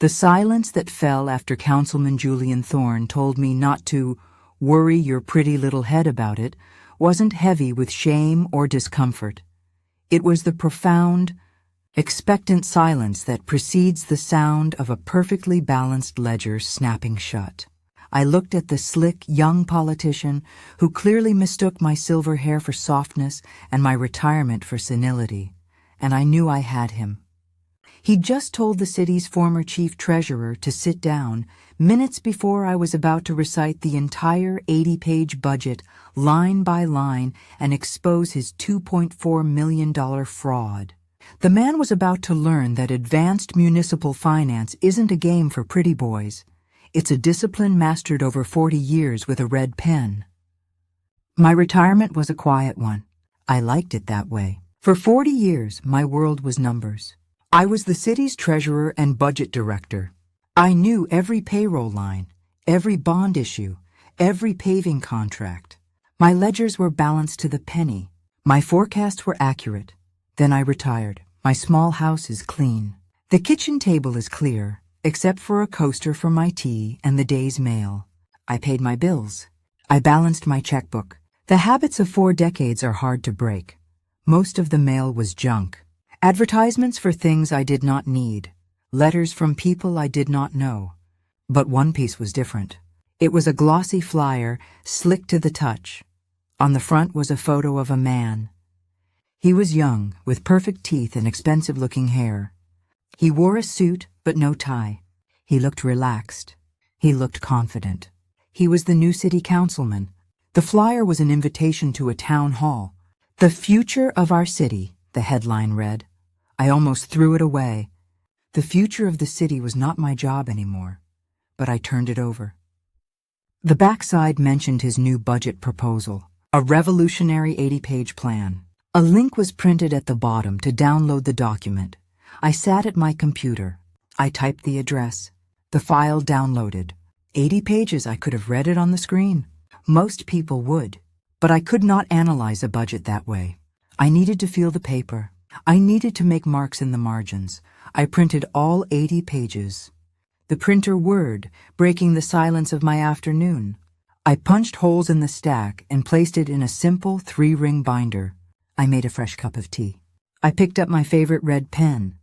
The silence that fell after Councilman Julian Thorne told me not to worry your pretty little head about it wasn't heavy with shame or discomfort. It was the profound, expectant silence that precedes the sound of a perfectly balanced ledger snapping shut. I looked at the slick, young politician who clearly mistook my silver hair for softness and my retirement for senility, and I knew I had him. He'd just told the city's former chief treasurer to sit down minutes before I was about to recite the entire 80-page budget line by line and expose his $2.4 million fraud. The man was about to learn that advanced municipal finance isn't a game for pretty boys. It's a discipline mastered over 40 years with a red pen. My retirement was a quiet one. I liked it that way. For 40 years, my world was numbers. I was the city's treasurer and budget director. I knew every payroll line, every bond issue, every paving contract. My ledgers were balanced to the penny. My forecasts were accurate. Then I retired. My small house is clean. The kitchen table is clear, except for a coaster for my tea and the day's mail. I paid my bills. I balanced my checkbook. The habits of 4 decades are hard to break. Most of the mail was junk. Advertisements for things I did not need. Letters from people I did not know. But one piece was different. It was a glossy flyer, slick to the touch. On the front was a photo of a man. He was young, with perfect teeth and expensive-looking hair. He wore a suit, but no tie. He looked relaxed. He looked confident. He was the new city councilman. The flyer was an invitation to a town hall. "The future of our city," the headline read. I almost threw it away. The future of the city was not my job anymore, but I turned it over. The backside mentioned his new budget proposal, a revolutionary 80-page plan. A link was printed at the bottom to download the document. I sat at my computer. I typed the address. The file downloaded. 80 pages. I could have read it on the screen. Most people would, but I could not analyze a budget that way. I needed to feel the paper. I needed to make marks in the margins. I printed all 80 pages. The printer whirred, breaking the silence of my afternoon. I punched holes in the stack and placed it in a simple 3-ring binder. I made a fresh cup of tea. I picked up my favorite red pen.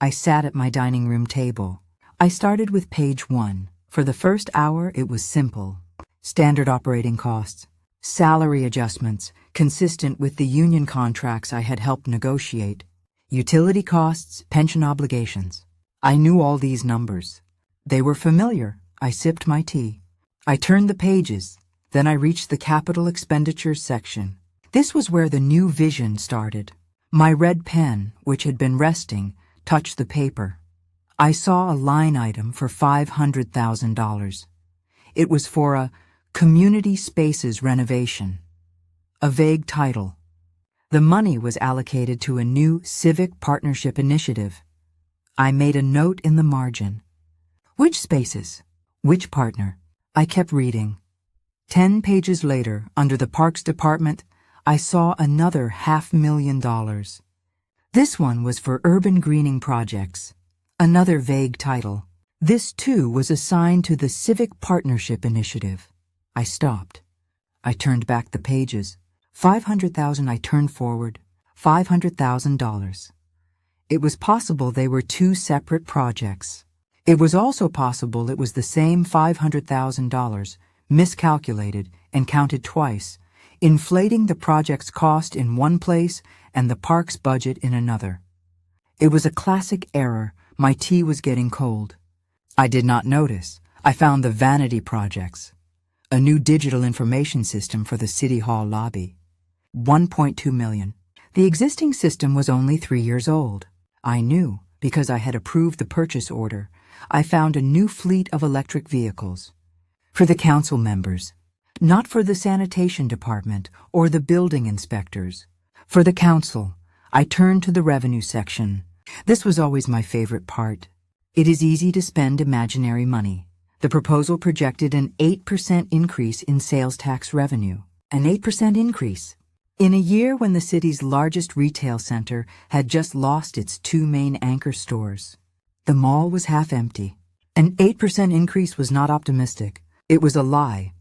I sat at my dining room table. I started with page 1. For the first hour, it was simple. Standard operating costs, salary adjustments, consistent with the union contracts I had helped negotiate, utility costs, pension obligations. I knew all these numbers. They were familiar. I sipped my tea. I turned the pages. Then I reached the capital expenditures section. This was where the new vision started. My red pen, which had been resting, touched the paper. I saw a line item for $500,000. It was for a community spaces renovation. A vague title. The money was allocated to a new civic partnership initiative. I made a note in the margin. Which spaces? Which partner? I kept reading. 10 pages later, under the Parks Department, I saw another $500,000. This one was for urban greening projects. Another vague title. This, too, was assigned to the Civic Partnership Initiative. I stopped. I turned back the pages. $500,000. I turned forward. $500,000. It was possible they were 2 separate projects. It was also possible it was the same $500,000, miscalculated and counted twice, inflating the project's cost in one place and the park's budget in another. It was a classic error. My tea was getting cold. I did not notice. I found the vanity projects, a new digital information system for the City Hall lobby. $1.2 million. The existing system was only 3 years old. I knew because I had approved the purchase order. I found a new fleet of electric vehicles. For the council members, not for the sanitation department or the building inspectors. For the council, I turned to the revenue section. This was always my favorite part. It is easy to spend imaginary money. The proposal projected an 8% increase in sales tax revenue. An 8% increase. In a year when the city's largest retail center had just lost its 2 main anchor stores. The mall was half empty. An 8% increase was not optimistic. It was a lie.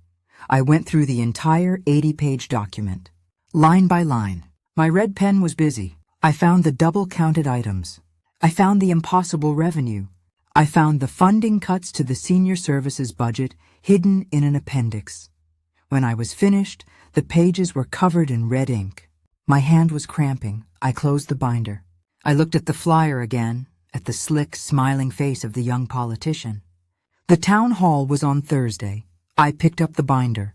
I went through the entire 80-page document, line by line. My red pen was busy. I found the double-counted items. I found the impossible revenue. I found the funding cuts to the senior services budget hidden in an appendix. When I was finished, the pages were covered in red ink. My hand was cramping. I closed the binder. I looked at the flyer again, at the slick, smiling face of the young politician. The town hall was on Thursday. I picked up the binder.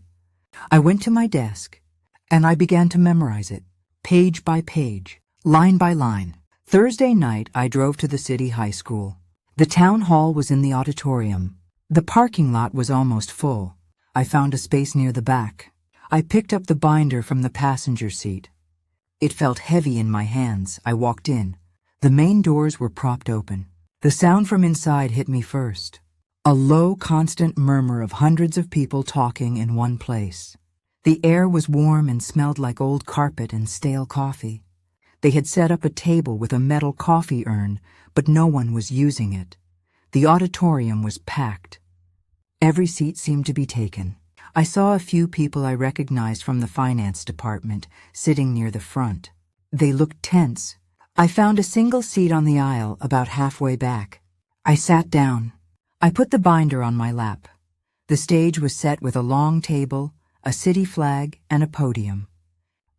I went to my desk, and I began to memorize it, page by page, line by line. Thursday night, I drove to the city high school. The town hall was in the auditorium. The parking lot was almost full. I found a space near the back. I picked up the binder from the passenger seat. It felt heavy in my hands. I walked in. The main doors were propped open. The sound from inside hit me first. A low, constant murmur of hundreds of people talking in one place. The air was warm and smelled like old carpet and stale coffee. They had set up a table with a metal coffee urn, but no one was using it. The auditorium was packed. Every seat seemed to be taken. I saw a few people I recognized from the finance department sitting near the front. They looked tense. I found a single seat on the aisle about halfway back. I sat down. I put the binder on my lap. The stage was set with a long table, a city flag, and a podium.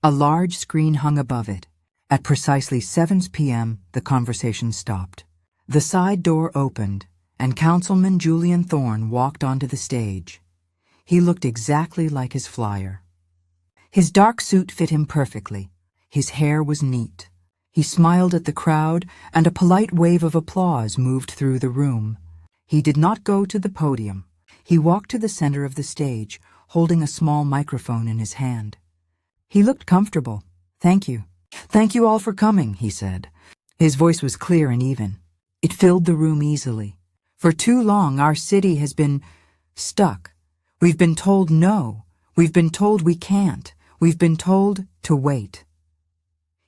A large screen hung above it. At precisely 7 p.m., the conversation stopped. The side door opened, and Councilman Julian Thorne walked onto the stage. He looked exactly like his flyer. His dark suit fit him perfectly. His hair was neat. He smiled at the crowd, and a polite wave of applause moved through the room. He did not go to the podium. He walked to the center of the stage, holding a small microphone in his hand. He looked comfortable. "Thank you. Thank you all for coming," he said. His voice was clear and even. It filled the room easily. For too long, our city has been stuck. We've been told no. We've been told we can't. We've been told to wait.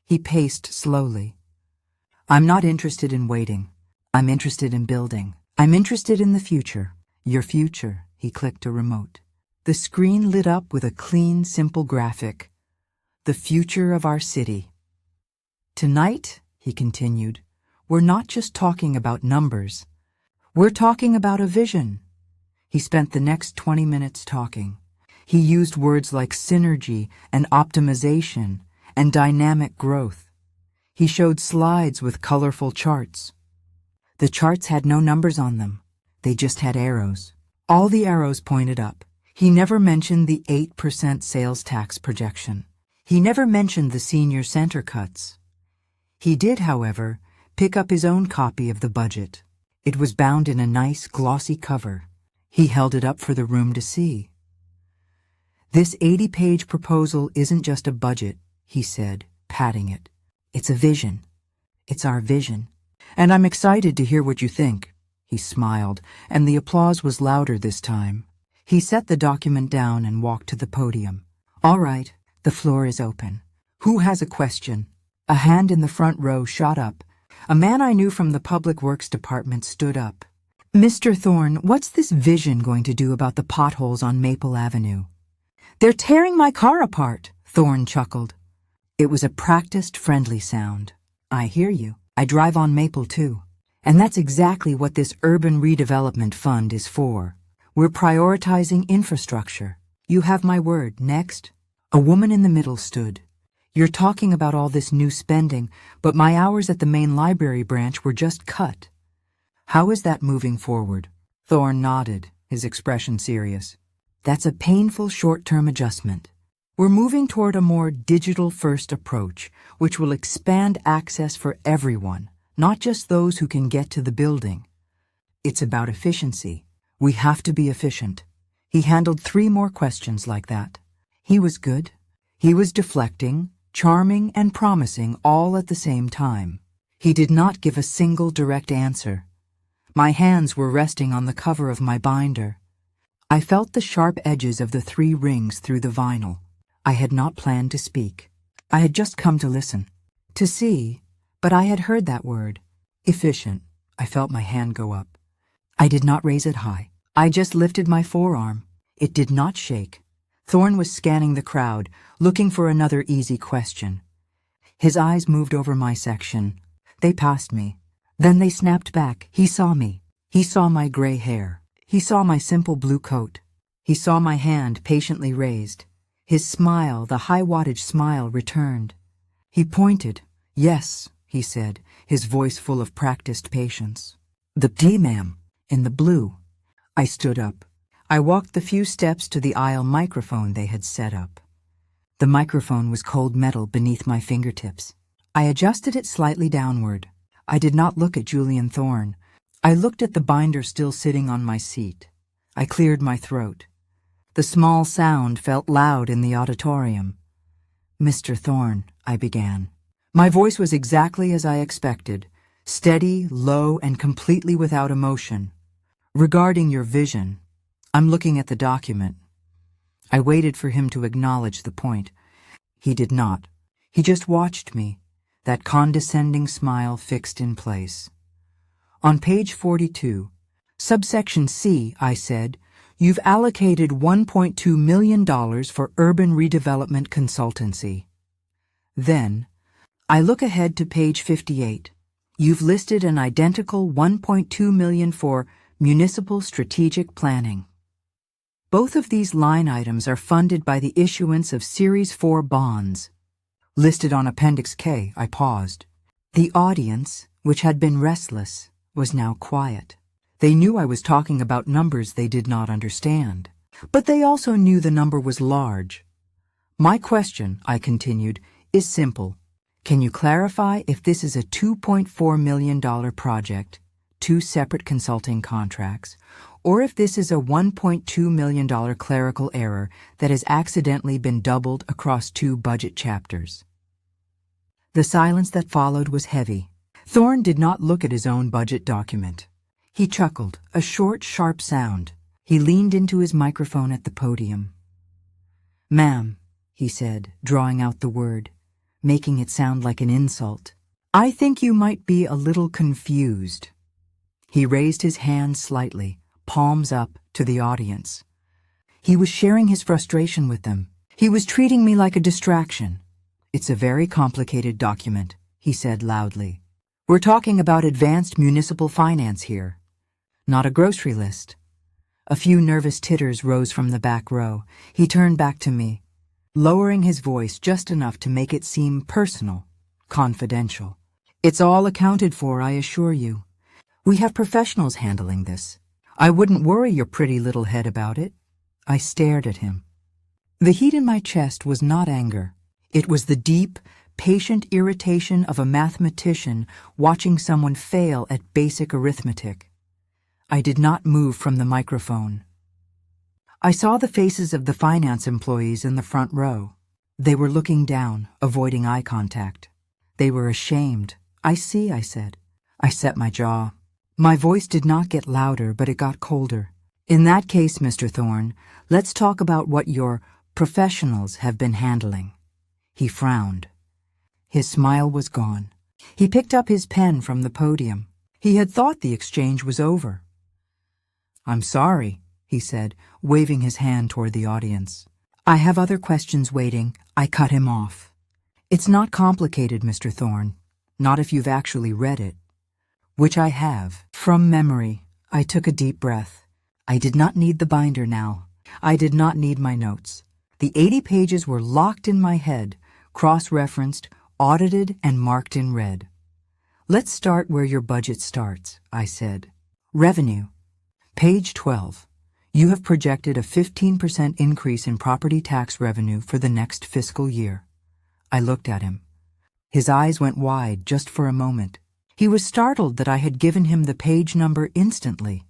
He paced slowly. "I'm not interested in waiting. I'm interested in building. I'm interested in the future. Your future." He clicked a remote. The screen lit up with a clean, simple graphic. The future of our city. "Tonight," he continued, "we're not just talking about numbers. We're talking about a vision." He spent the next 20 minutes talking. He used words like synergy and optimization and dynamic growth. He showed slides with colorful charts. The charts had no numbers on them. They just had arrows. All the arrows pointed up. He never mentioned the 8% sales tax projection. He never mentioned the senior center cuts. He did, however, pick up his own copy of the budget. It was bound in a nice, glossy cover. He held it up for the room to see. "This 80-page proposal isn't just a budget," he said, patting it. "It's a vision. It's our vision. And I'm excited to hear what you think." He smiled, and the applause was louder this time. He set the document down and walked to the podium. "All right, the floor is open. Who has a question?" A hand in the front row shot up. A man I knew from the Public Works Department stood up. "Mr. Thorne, what's this vision going to do about the potholes on Maple Avenue?" "They're tearing my car apart," Thorne chuckled. It was a practiced, friendly sound. "I hear you. I drive on Maple too. And that's exactly what this Urban Redevelopment Fund is for. We're prioritizing infrastructure. You have my word. Next." A woman in the middle stood. "You're talking about all this new spending, but my hours at the main library branch were just cut. How is that moving forward?" Thorne nodded, his expression serious. "That's a painful short-term adjustment. We're moving toward a more digital-first approach, which will expand access for everyone, not just those who can get to the building. It's about efficiency. We have to be efficient." He handled 3 more questions like that. He was good. He was deflecting, charming, and promising all at the same time. He did not give a single direct answer. My hands were resting on the cover of my binder. I felt the sharp edges of the 3 rings through the vinyl. I had not planned to speak. I had just come to listen. To see, but I had heard that word. Efficient. I felt my hand go up. I did not raise it high. I just lifted my forearm. It did not shake. Thorne was scanning the crowd, looking for another easy question. His eyes moved over my section. They passed me. Then they snapped back. He saw me. He saw my gray hair. He saw my simple blue coat. He saw my hand patiently raised. His smile, the high-wattage smile, returned. He pointed. "Yes," he said, his voice full of practiced patience. "The D, ma'am, in the blue." I stood up. I walked the few steps to the aisle microphone they had set up. The microphone was cold metal beneath my fingertips. I adjusted it slightly downward. I did not look at Julian Thorne. I looked at the binder still sitting on my seat. I cleared my throat. The small sound felt loud in the auditorium. "Mr. Thorne," I began. My voice was exactly as I expected, steady, low, and completely without emotion. "Regarding your vision, I'm looking at the document." I waited for him to acknowledge the point. He did not. He just watched me, that condescending smile fixed in place. "On page 42, subsection C," I said, "you've allocated $1.2 million for urban redevelopment consultancy." Then, I look ahead to page 58. You've listed an identical $1.2 million for municipal strategic planning. Both of these line items are funded by the issuance of Series 4 bonds. Listed on Appendix K, I paused. The audience, which had been restless, was now quiet. They knew I was talking about numbers they did not understand, but they also knew the number was large. "My question," I continued, "is simple. Can you clarify if this is a $2.4 million project, 2 separate consulting contracts, or if this is a $1.2 million clerical error that has accidentally been doubled across 2 budget chapters?" The silence that followed was heavy. Thorne did not look at his own budget document. He chuckled, a short, sharp sound. He leaned into his microphone at the podium. "Ma'am," he said, drawing out the word, making it sound like an insult, "I think you might be a little confused." He raised his hand slightly, palms up, to the audience. He was sharing his frustration with them. He was treating me like a distraction. "It's a very complicated document," he said loudly. "We're talking about advanced municipal finance here, not a grocery list." A few nervous titters rose from the back row. He turned back to me, lowering his voice just enough to make it seem personal, confidential. "It's all accounted for, I assure you. We have professionals handling this. I wouldn't worry your pretty little head about it." I stared at him. The heat in my chest was not anger. It was the deep, patient irritation of a mathematician watching someone fail at basic arithmetic. I did not move from the microphone. I saw the faces of the finance employees in the front row. They were looking down, avoiding eye contact. They were ashamed. "I see," I said. I set my jaw. My voice did not get louder, but it got colder. "In that case, Mr. Thorne, let's talk about what your professionals have been handling." He frowned. His smile was gone. He picked up his pen from the podium. He had thought the exchange was over. "I'm sorry," he said, waving his hand toward the audience. "I have other questions waiting." I cut him off. "It's not complicated, Mr. Thorne. Not if you've actually read it." "Which I have." From memory, I took a deep breath. I did not need the binder now. I did not need my notes. The 80 pages were locked in my head, cross-referenced, audited, and marked in red. "Let's start where your budget starts," I said. "Revenue. Page 12. You have projected a 15% increase in property tax revenue for the next fiscal year." I looked at him. His eyes went wide just for a moment. He was startled that I had given him the page number instantly.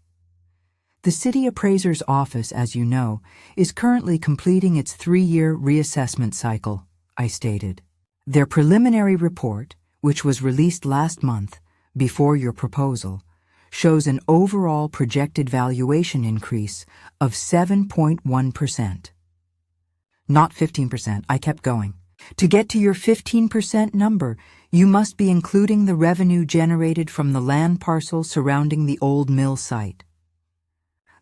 "The city appraiser's office, as you know, is currently completing its 3-year reassessment cycle," I stated. "Their preliminary report, which was released last month, before your proposal, shows an overall projected valuation increase of 7.1%. Not 15%, I kept going. To get to your 15% number, you must be including the revenue generated from the land parcel surrounding the old mill site.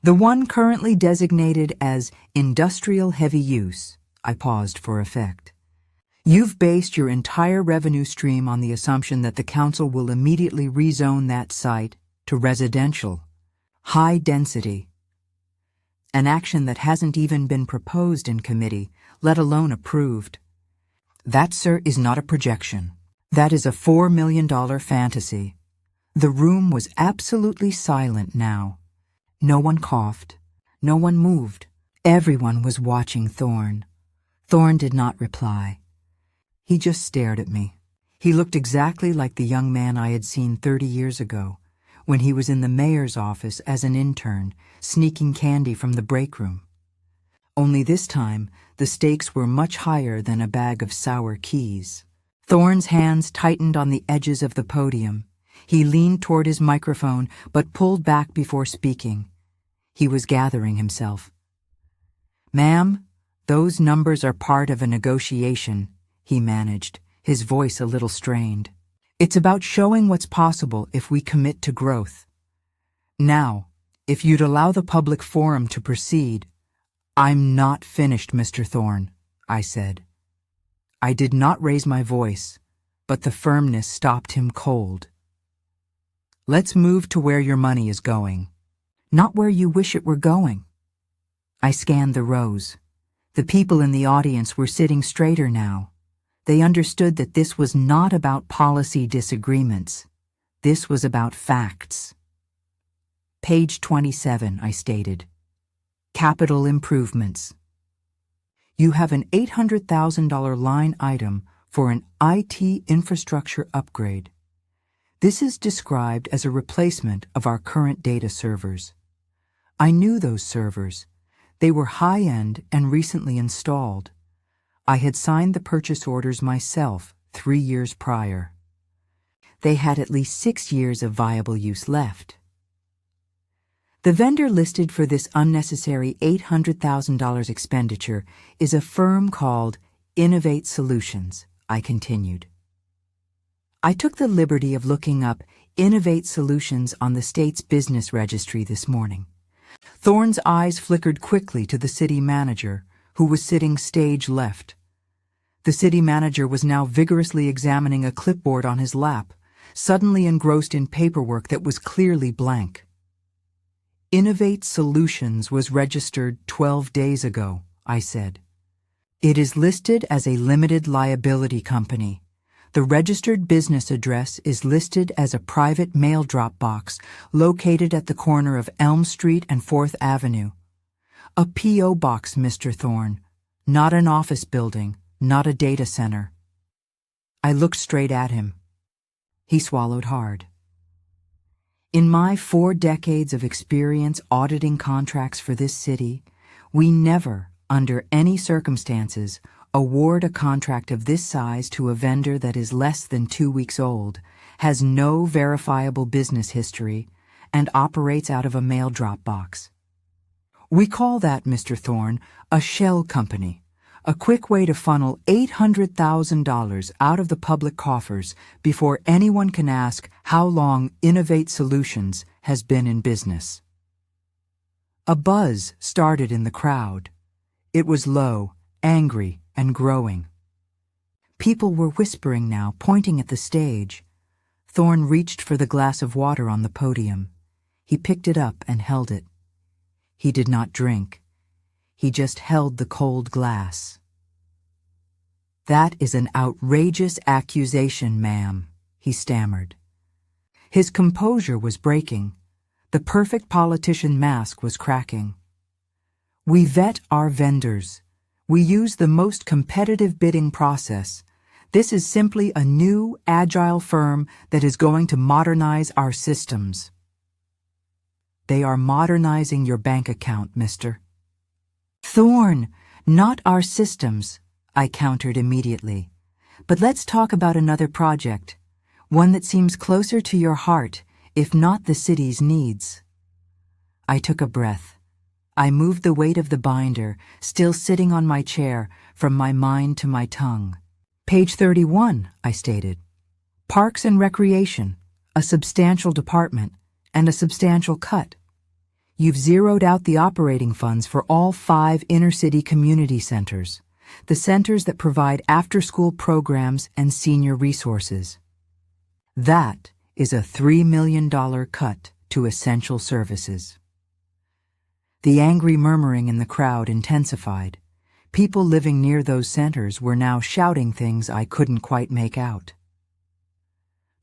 The one currently designated as industrial heavy use. I paused for effect. You've based your entire revenue stream on the assumption that the council will immediately rezone that site to residential, high density. An action that hasn't even been proposed in committee, let alone approved. That, sir, is not a projection. That is a $4 million fantasy. The room was absolutely silent now. No one coughed. No one moved. Everyone was watching Thorne. Thorne did not reply. He just stared at me. He looked exactly like the young man I had seen 30 years ago, when he was in the mayor's office as an intern, sneaking candy from the break room. Only this time, the stakes were much higher than a bag of sour keys. Thorne's hands tightened on the edges of the podium. He leaned toward his microphone, but pulled back before speaking. He was gathering himself. "Ma'am, those numbers are part of a negotiation," he managed, his voice a little strained. "It's about showing what's possible if we commit to growth. Now, if you'd allow the public forum to proceed—" "I'm not finished, Mr. Thorne," I said. I did not raise my voice, but the firmness stopped him cold. "Let's move to where your money is going, not where you wish it were going." I scanned the rows. The people in the audience were sitting straighter now. They understood that this was not about policy disagreements. This was about facts. Page 27, I stated. Capital improvements. You have an $800,000 line item for an IT infrastructure upgrade. This is described as a replacement of our current data servers. I knew those servers. They were high-end and recently installed. I had signed the purchase orders myself 3 years prior. They had at least 6 years of viable use left. The vendor listed for this unnecessary $800,000 expenditure is a firm called Innovate Solutions, I continued. I took the liberty of looking up Innovate Solutions on the state's business registry this morning. Thorne's eyes flickered quickly to the city manager, who was sitting stage left. The city manager was now vigorously examining a clipboard on his lap, suddenly engrossed in paperwork that was clearly blank. Innovate Solutions was registered 12 days ago, I said. It is listed as a limited liability company. The registered business address is listed as a private mail drop box located at the corner of Elm Street and 4th Avenue. A P.O. box, Mr. Thorne, not an office building, not a data center. I looked straight at him. He swallowed hard. In my 4 decades of experience auditing contracts for this city, we never, under any circumstances, award a contract of this size to a vendor that is less than 2 weeks old, has no verifiable business history, and operates out of a mail drop box. We call that, Mr. Thorne, a shell company, a quick way to funnel $800,000 out of the public coffers before anyone can ask how long Innovate Solutions has been in business. A buzz started in the crowd. It was low, angry, and growing. People were whispering now, pointing at the stage. Thorne reached for the glass of water on the podium. He picked it up and held it. He did not drink. He just held the cold glass. "That is an outrageous accusation, ma'am," he stammered. His composure was breaking. The perfect politician mask was cracking. "We vet our vendors. We use the most competitive bidding process. This is simply a new, agile firm that is going to modernize our systems." "They are modernizing your bank account, mister." "Thorne, not our systems," I countered immediately. "But let's talk about another project, one that seems closer to your heart, if not the city's needs." I took a breath. I moved the weight of the binder, still sitting on my chair, from my mind to my tongue. Page 31, I stated. Parks and Recreation, a substantial department, and a substantial cut. You've zeroed out the operating funds for all 5 inner-city community centers, the centers that provide after-school programs and senior resources. That is a $3 million cut to essential services. The angry murmuring in the crowd intensified. People living near those centers were now shouting things I couldn't quite make out.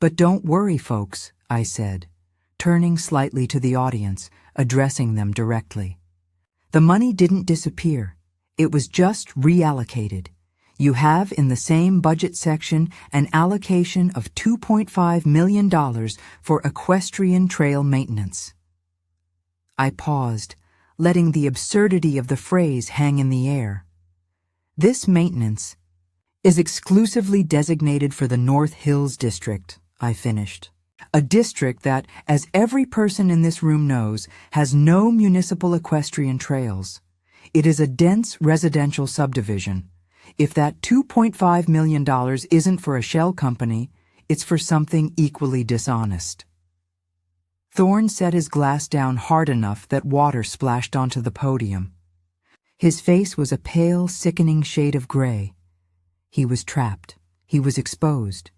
But don't worry, folks, I said, turning slightly to the audience, addressing them directly. The money didn't disappear. It was just reallocated. You have in the same budget section an allocation of $2.5 million for equestrian trail maintenance. I paused, letting the absurdity of the phrase hang in the air. This maintenance is exclusively designated for the North Hills District, I finished. A district that, as every person in this room knows, has no municipal equestrian trails. It is a dense residential subdivision. If that $2.5 million isn't for a shell company, it's for something equally dishonest. Thorne set his glass down hard enough that water splashed onto the podium. His face was a pale, sickening shade of gray. He was trapped. He was exposed.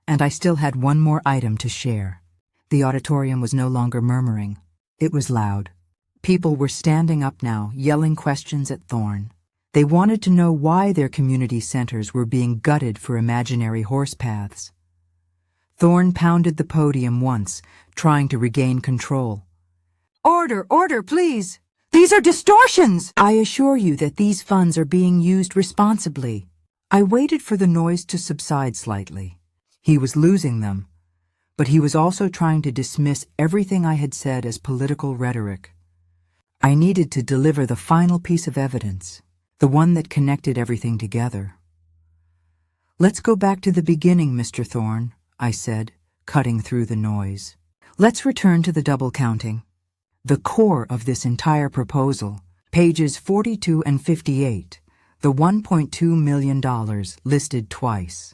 And I still had one more item to share. The auditorium was no longer murmuring. It was loud. People were standing up now, yelling questions at Thorne. They wanted to know why their community centers were being gutted for imaginary horse paths. Thorne pounded the podium once, trying to regain control. Order, order, please! These are distortions! I assure you that these funds are being used responsibly. I waited for the noise to subside slightly. He was losing them, but he was also trying to dismiss everything I had said as political rhetoric. I needed to deliver the final piece of evidence, the one that connected everything together. Let's go back to the beginning, Mr. Thorne, I said, cutting through the noise. Let's return to the double counting. The core of this entire proposal, pages 42 and 58, the $1.2 million listed twice.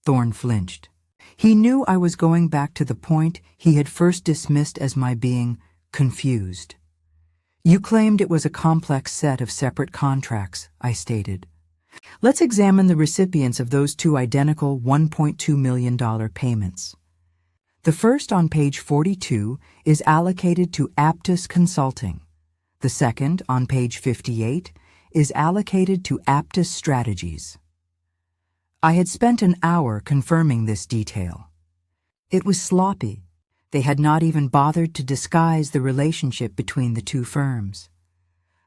Thorne flinched. He knew I was going back to the point he had first dismissed as my being confused. You claimed it was a complex set of separate contracts, I stated. Let's examine the recipients of those 2 identical $1.2 million payments. The first on page 42 is allocated to Aptus Consulting. The second, on page 58, is allocated to Aptus Strategies. I had spent an hour confirming this detail. It was sloppy. They had not even bothered to disguise the relationship between the 2 firms.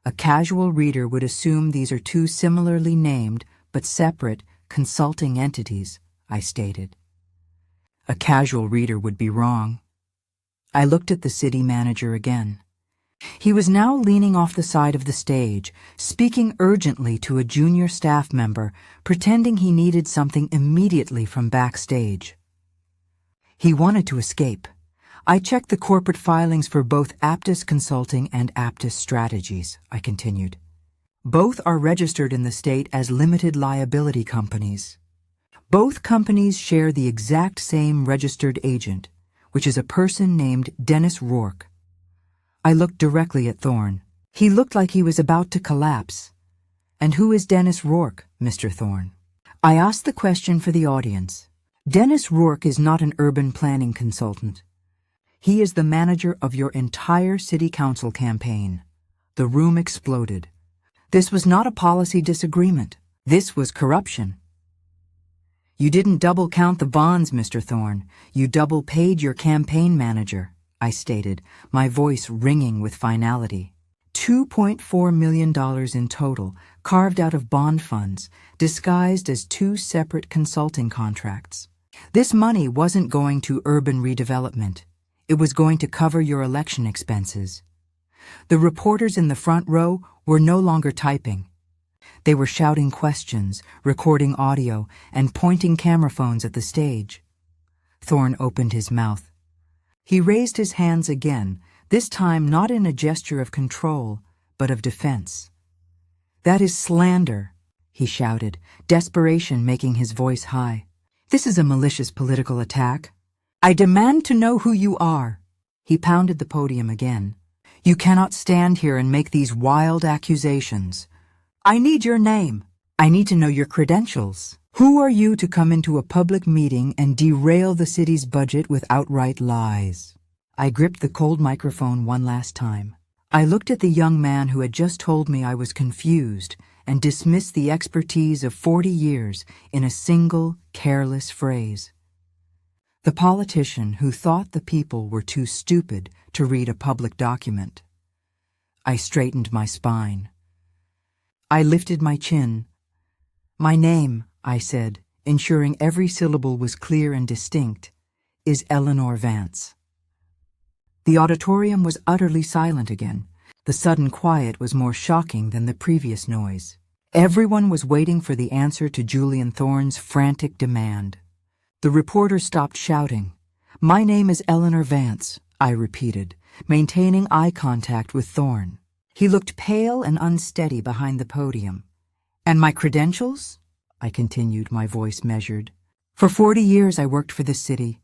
A casual reader would assume these are 2 similarly named but separate consulting entities, I stated. A casual reader would be wrong. I looked at the city manager again. He was now leaning off the side of the stage, speaking urgently to a junior staff member, pretending he needed something immediately from backstage. He wanted to escape. I checked the corporate filings for both Aptus Consulting and Aptus Strategies, I continued. Both are registered in the state as limited liability companies. Both companies share the exact same registered agent, which is a person named Dennis Rourke. I looked directly at Thorne. He looked like he was about to collapse. And who is Dennis Rourke, Mr. Thorne? I asked the question for the audience. Dennis Rourke is not an urban planning consultant. He is the manager of your entire city council campaign. The room exploded. This was not a policy disagreement. This was corruption. You didn't double count the bonds, Mr. Thorne. You double paid your campaign manager, I stated, my voice ringing with finality. $2.4 million in total, carved out of bond funds, disguised as 2 separate consulting contracts. This money wasn't going to urban redevelopment. It was going to cover your election expenses. The reporters in the front row were no longer typing. They were shouting questions, recording audio, and pointing camera phones at the stage. Thorne opened his mouth. He raised his hands again, this time not in a gesture of control, but of defense. That is slander, he shouted, desperation making his voice high. "This is a malicious political attack. I demand to know who you are." He pounded the podium again. "You cannot stand here and make these wild accusations. I need your name. I need to know your credentials. Who are you to come into a public meeting and derail the city's budget with outright lies?" I gripped the cold microphone one last time. I looked at the young man who had just told me I was confused and dismissed the expertise of 40 years in a single, careless phrase. The politician who thought the people were too stupid to read a public document. I straightened my spine. I lifted my chin. "My name," I said, ensuring every syllable was clear and distinct, "is Eleanor Vance." The auditorium was utterly silent again. The sudden quiet was more shocking than the previous noise. Everyone was waiting for the answer to Julian Thorne's frantic demand. The reporter stopped shouting. "My name is Eleanor Vance," I repeated, maintaining eye contact with Thorne. He looked pale and unsteady behind the podium. "And my credentials?" I continued, my voice measured. "For 40 years I worked for this city.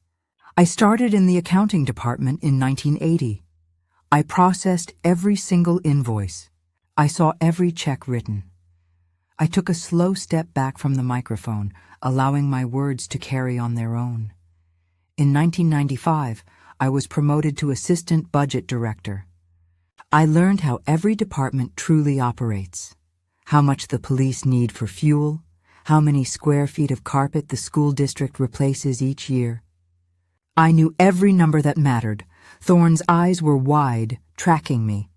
I started in the accounting department in 1980. I processed every single invoice. I saw every check written." I took a slow step back from the microphone, allowing my words to carry on their own. In 1995, I was promoted to assistant budget director. I learned how every department truly operates, how much the police need for fuel, how many square feet of carpet the school district replaces each year. I knew every number that mattered. Thorne's eyes were wide, tracking me.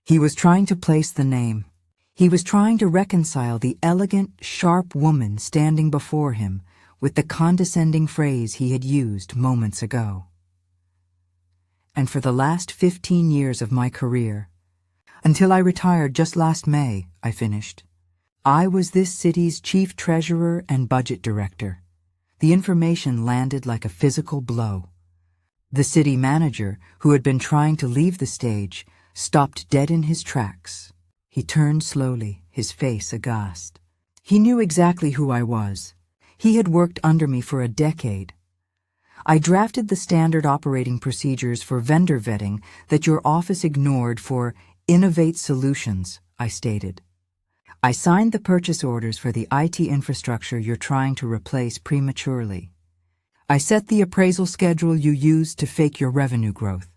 He was trying to place the name. He was trying to reconcile the elegant, sharp woman standing before him with the condescending phrase he had used moments ago. And for the last 15 years of my career, until I retired just last May, I finished, I was this city's chief treasurer and budget director. The information landed like a physical blow. The city manager, who had been trying to leave the stage, stopped dead in his tracks. He turned slowly, his face aghast. He knew exactly who I was. He had worked under me for a decade. I drafted the standard operating procedures for vendor vetting that your office ignored for Innovate Solutions, I stated. I signed the purchase orders for the IT infrastructure you're trying to replace prematurely. I set the appraisal schedule you used to fake your revenue growth.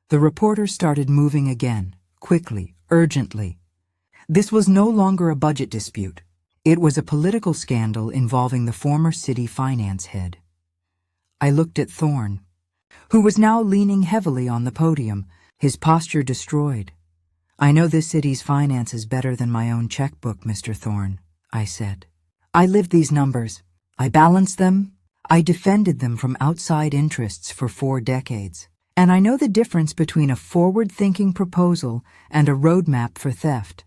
The reporter started moving again, quickly, urgently. This was no longer a budget dispute. It was a political scandal involving the former city finance head. I looked at Thorne, who was now leaning heavily on the podium, his posture destroyed. "I know this city's finances better than my own checkbook, Mr. Thorne," I said. "I lived these numbers. I balanced them. I defended them from outside interests for 4 decades. And I know the difference between a forward-thinking proposal and a roadmap for theft."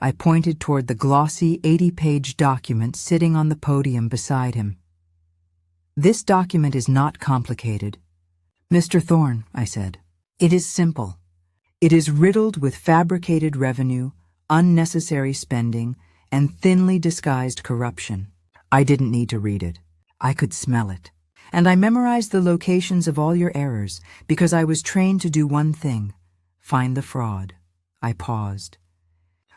I pointed toward the glossy 80-page document sitting on the podium beside him. "This document is not complicated. Mr. Thorne," I said, "it is simple. It is riddled with fabricated revenue, unnecessary spending, and thinly disguised corruption." I didn't need to read it. I could smell it. "And I memorized the locations of all your errors because I was trained to do one thing, find the fraud." I paused.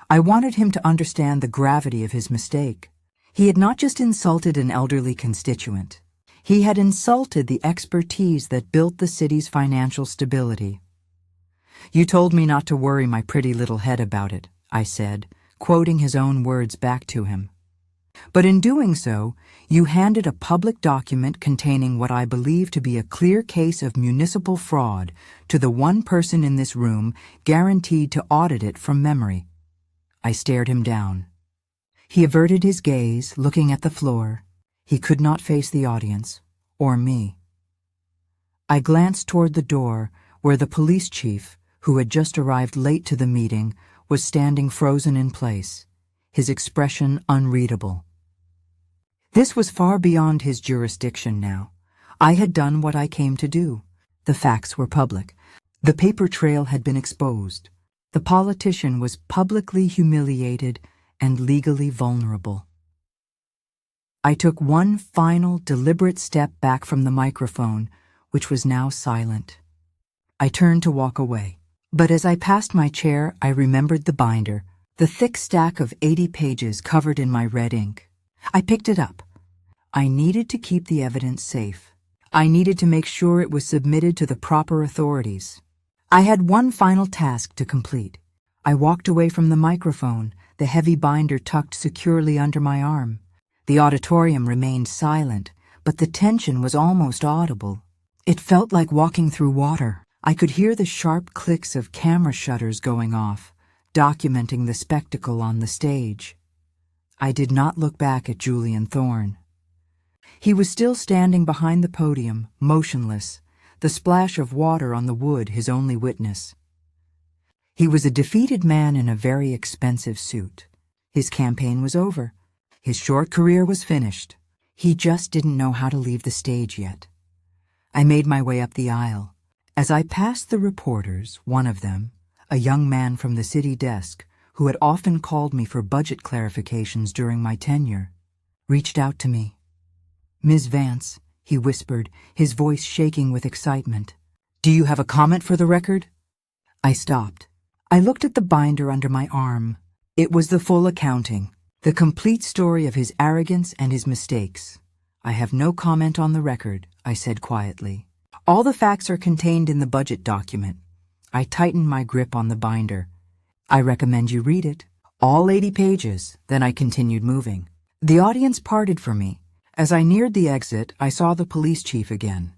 I wanted him to understand the gravity of his mistake. He had not just insulted an elderly constituent. He had insulted the expertise that built the city's financial stability. "You told me not to worry my pretty little head about it," I said, quoting his own words back to him. "But in doing so, you handed a public document containing what I believe to be a clear case of municipal fraud to the one person in this room guaranteed to audit it from memory." I stared him down. He averted his gaze, looking at the floor. He could not face the audience, or me. I glanced toward the door where the police chief, who had just arrived late to the meeting, was standing frozen in place, his expression unreadable. This was far beyond his jurisdiction now. I had done what I came to do. The facts were public. The paper trail had been exposed. The politician was publicly humiliated and legally vulnerable. I took one final, deliberate step back from the microphone, which was now silent. I turned to walk away, but as I passed my chair, I remembered the binder, the thick stack of 80 pages covered in my red ink. I picked it up. I needed to keep the evidence safe. I needed to make sure it was submitted to the proper authorities. I had one final task to complete. I walked away from the microphone, the heavy binder tucked securely under my arm. The auditorium remained silent, but the tension was almost audible. It felt like walking through water. I could hear the sharp clicks of camera shutters going off, documenting the spectacle on the stage. I did not look back at Julian Thorne. He was still standing behind the podium, motionless, the splash of water on the wood his only witness. He was a defeated man in a very expensive suit. His campaign was over. His short career was finished. He just didn't know how to leave the stage yet. I made my way up the aisle. As I passed the reporters, one of them, a young man from the city desk who had often called me for budget clarifications during my tenure, reached out to me. "Ms. Vance," he whispered, his voice shaking with excitement. "Do you have a comment for the record?" I stopped. I looked at the binder under my arm. It was the full accounting, the complete story of his arrogance and his mistakes. "I have no comment on the record," I said quietly. "All the facts are contained in the budget document." I tightened my grip on the binder. "I recommend you read it. All 80 pages." Then I continued moving. The audience parted for me. As I neared the exit, I saw the police chief again.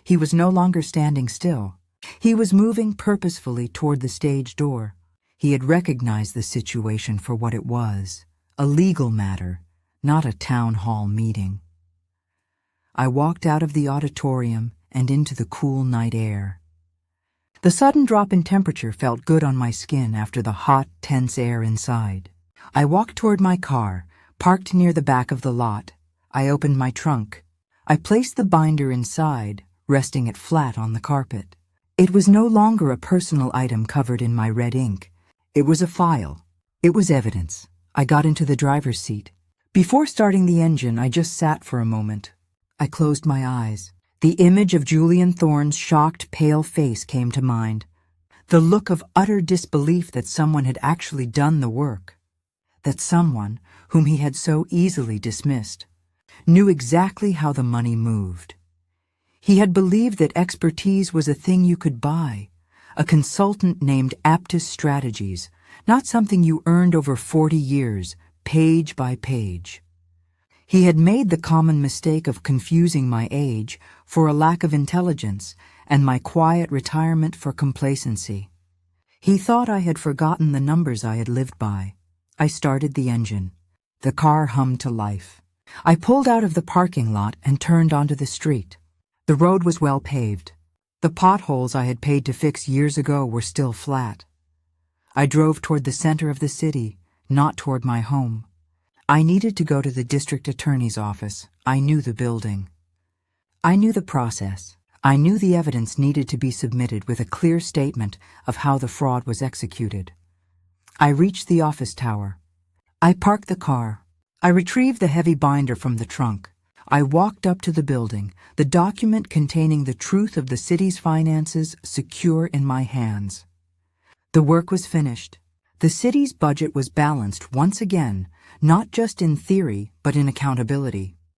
He was no longer standing still. He was moving purposefully toward the stage door. He had recognized the situation for what it was. A legal matter, not a town hall meeting. I walked out of the auditorium and into the cool night air. The sudden drop in temperature felt good on my skin after the hot, tense air inside. I walked toward my car, parked near the back of the lot. I opened my trunk. I placed the binder inside, resting it flat on the carpet. It was no longer a personal item covered in my red ink. It was a file. It was evidence. I got into the driver's seat. Before starting the engine, I just sat for a moment. I closed my eyes. The image of Julian Thorne's shocked, pale face came to mind. The look of utter disbelief that someone had actually done the work. That someone, whom he had so easily dismissed, knew exactly how the money moved. He had believed that expertise was a thing you could buy, a consultant named Aptus Strategies, not something you earned over 40 years, page by page. He had made the common mistake of confusing my age for a lack of intelligence and my quiet retirement for complacency. He thought I had forgotten the numbers I had lived by. I started the engine. The car hummed to life. I pulled out of the parking lot and turned onto the street. The road was well paved. The potholes I had paid to fix years ago were still flat. I drove toward the center of the city, not toward my home. I needed to go to the district attorney's office. I knew the building. I knew the process. I knew the evidence needed to be submitted with a clear statement of how the fraud was executed. I reached the office tower. I parked the car. I retrieved the heavy binder from the trunk. I walked up to the building, the document containing the truth of the city's finances secure in my hands. The work was finished. The city's budget was balanced once again, not just in theory, but in accountability.